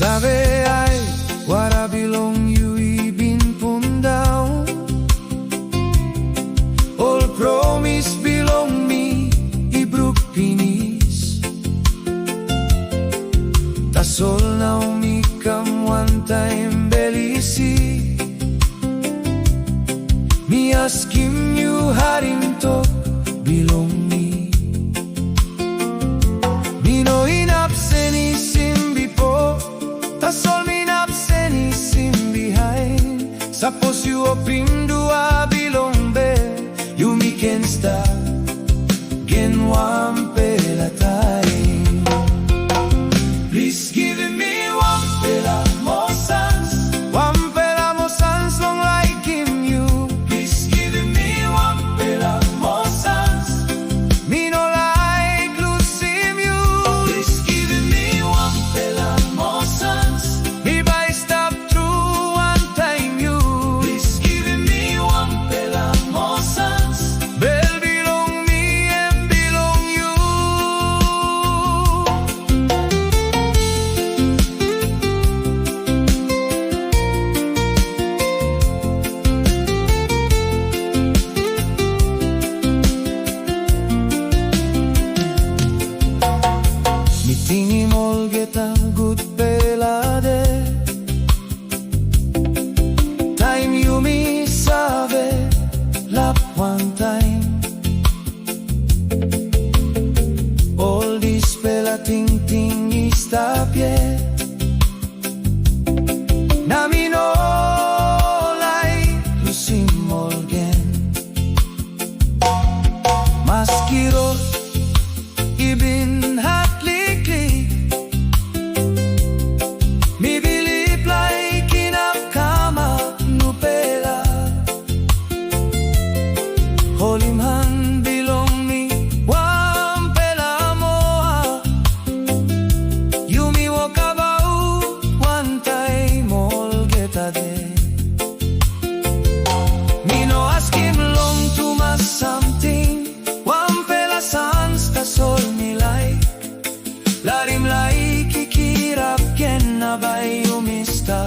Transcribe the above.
Sabe ay, wara belong you ibin pundaw. All promise belong me, ibruk pinis. Tasol na umikam one time belisi. Me asking you haring tok belong me. Me no inapseni simbi po. Tasol me inapseni simbi behind. Suppose you oprim dua belong be. You me can start gen wampela time. Please give me wampela more SANS. Wampela more SANS long like him you. Please give me wampela more SANS. Me no like losing you. Please give me wampela more SANS. Me by stop through one time you. Please give me wampela more SANS. Bell belong me and belong you. Meeting all get a good pelade. Time you me save lap one time. Oldies pela ting ting stop yet. Na mi no like losing again. Maskiro ibin hatli click. Me believe like enough kama nupela. Holy man belong me, wampela moa. You me walk about one time all get a day. Me no ask him long to my something. Wampela SANS tasol me like. Let him like ikirap ken na bay umista.